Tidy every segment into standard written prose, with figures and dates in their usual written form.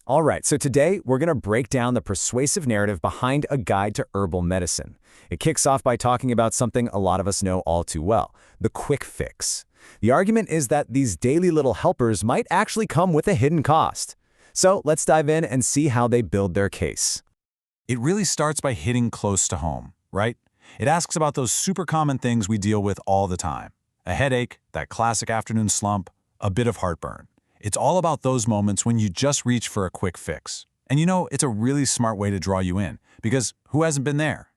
All right, so today we're going to break down the persuasive narrative behind a guide to herbal medicine. It kicks off by talking about something a lot of us know all too well, the quick fix. The argument is that these daily little helpers might actually come with a hidden cost. So let's dive in and see how they build their case. It really starts by hitting close to home, right? It asks about those super common things we deal with all the time. A headache, that classic afternoon slump, a bit of heartburn. It's all about those moments when you just reach for a quick fix. And you know, it's a really smart way to draw you in, because who hasn't been there?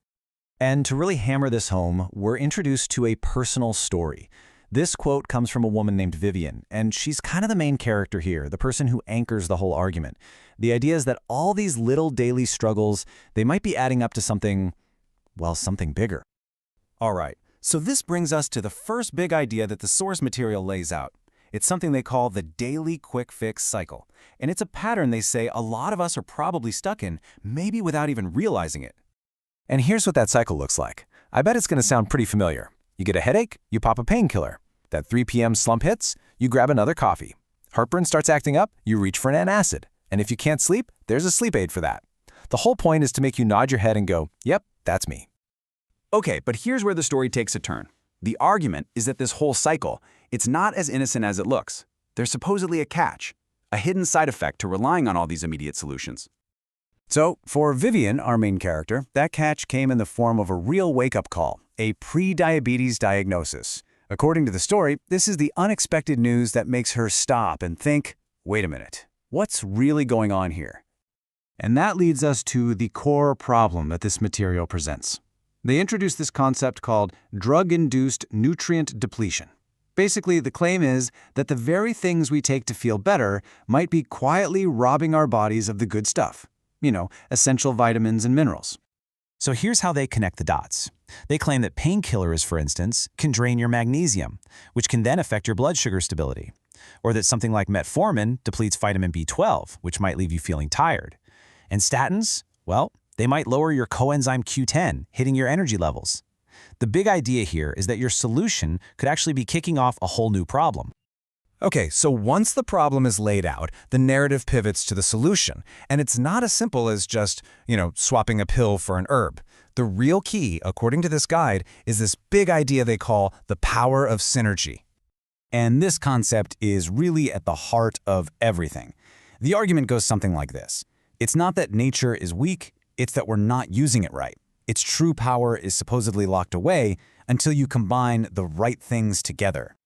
And to really hammer this home, we're introduced to a personal story. This quote comes from a woman named Vivian, and she's kind of the main character here, the person who anchors the whole argument. The idea is that all these little daily struggles, they might be adding up to something, well, something bigger. All right, so this brings us to the first big idea that the source material lays out. It's something they call the daily quick fix cycle. And it's a pattern they say a lot of us are probably stuck in, maybe without even realizing it. And here's what that cycle looks like. I bet it's going to sound pretty familiar. You get a headache, you pop a painkiller. That 3 p.m. slump hits, you grab another coffee. Heartburn starts acting up, you reach for an antacid. And if you can't sleep, there's a sleep aid for that. The whole point is to make you nod your head and go, yep, that's me. Okay, but here's where the story takes a turn. The argument is that this whole cycle, it's not as innocent as it looks. There's supposedly a catch, a hidden side effect to relying on all these immediate solutions. So, for Vivian, our main character, that catch came in the form of a real wake-up call, a pre-diabetes diagnosis. According to the story, this is the unexpected news that makes her stop and think, wait a minute, what's really going on here? And that leads us to the core problem that this material presents. They introduced this concept called drug-induced nutrient depletion. Basically, the claim is that the very things we take to feel better might be quietly robbing our bodies of the good stuff. You know, essential vitamins and minerals. So here's how they connect the dots. They claim that painkillers, for instance, can drain your magnesium, which can then affect your blood sugar stability. Or that something like metformin depletes vitamin B12, which might leave you feeling tired. And statins, well, they might lower your coenzyme Q10, hitting your energy levels. The big idea here is that your solution could actually be kicking off a whole new problem. Okay, so once the problem is laid out, the narrative pivots to the solution. And it's not as simple as just, swapping a pill for an herb. The real key, according to this guide, is this big idea they call the power of synergy. And this concept is really at the heart of everything. The argument goes something like this. It's not that nature is weak, it's that we're not using it right. Its true power is supposedly locked away until you combine the right things together.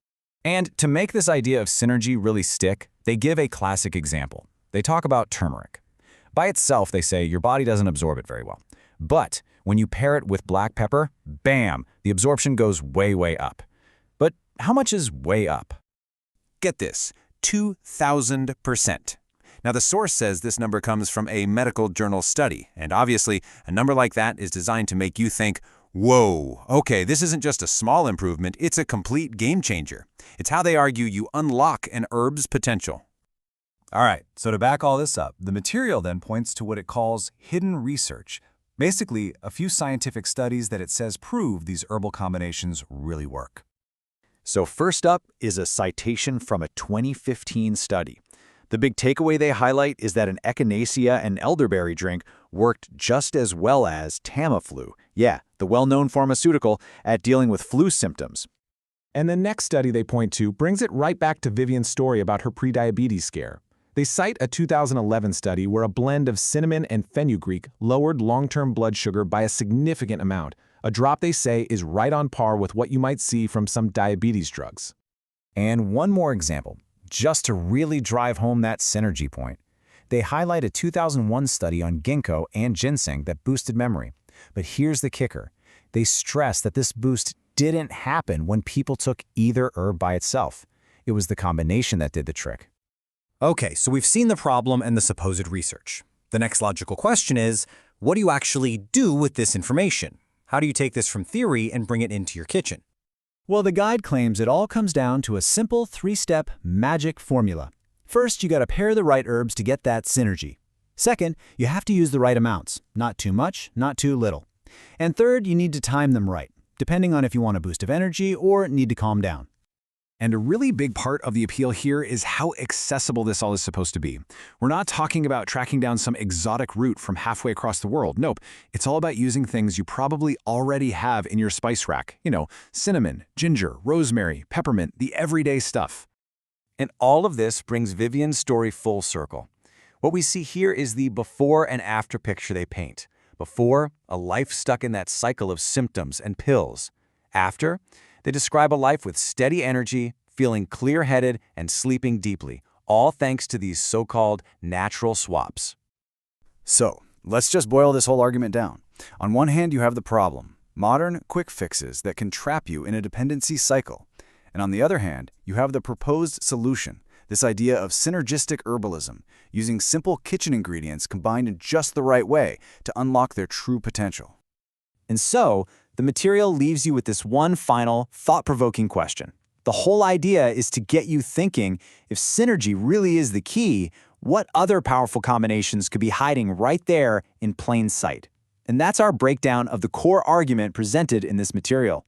And to make this idea of synergy really stick, they give a classic example. They talk about turmeric. By itself, they say your body doesn't absorb it very well. But when you pair it with black pepper, bam, the absorption goes way, way up. But how much is way up? Get this, 2,000%. Now, the source says this number comes from a medical journal study, and obviously, a number like that is designed to make you think, whoa, okay, this isn't just a small improvement, it's a complete game changer. It's how they argue you unlock an herb's potential. All right, so to back all this up, the material then points to what it calls hidden research. Basically, a few scientific studies that it says prove these herbal combinations really work. So first up is a citation from a 2015 study. The big takeaway they highlight is that an echinacea and elderberry drink worked just as well as Tamiflu, yeah, the well-known pharmaceutical, at dealing with flu symptoms. And the next study they point to brings it right back to Vivian's story about her prediabetes scare. They cite a 2011 study where a blend of cinnamon and fenugreek lowered long-term blood sugar by a significant amount, a drop they say is right on par with what you might see from some diabetes drugs. And one more example, just to really drive home that synergy point. They highlight a 2001 study on ginkgo and ginseng that boosted memory. But here's the kicker. They stress that this boost didn't happen when people took either herb by itself. It was the combination that did the trick. Okay, so we've seen the problem and the supposed research. The next logical question is, what do you actually do with this information? How do you take this from theory and bring it into your kitchen? Well, the guide claims it all comes down to a simple 3-step magic formula. First, you gotta pair the right herbs to get that synergy. Second, you have to use the right amounts, not too much, not too little. And third, you need to time them right, depending on if you want a boost of energy or need to calm down. And a really big part of the appeal here is how accessible this all is supposed to be. We're not talking about tracking down some exotic root from halfway across the world. Nope, it's all about using things you probably already have in your spice rack. You know, cinnamon, ginger, rosemary, peppermint, the everyday stuff. And all of this brings Vivian's story full circle. What we see here is the before and after picture they paint. Before, a life stuck in that cycle of symptoms and pills. After, they describe a life with steady energy, feeling clear-headed, and sleeping deeply, all thanks to these so-called natural swaps. So, let's just boil this whole argument down. On one hand, you have the problem, modern quick fixes that can trap you in a dependency cycle. And on the other hand, you have the proposed solution, this idea of synergistic herbalism, using simple kitchen ingredients combined in just the right way to unlock their true potential. And so, the material leaves you with this one final, thought-provoking question. The whole idea is to get you thinking, if synergy really is the key, what other powerful combinations could be hiding right there in plain sight? And that's our breakdown of the core argument presented in this material.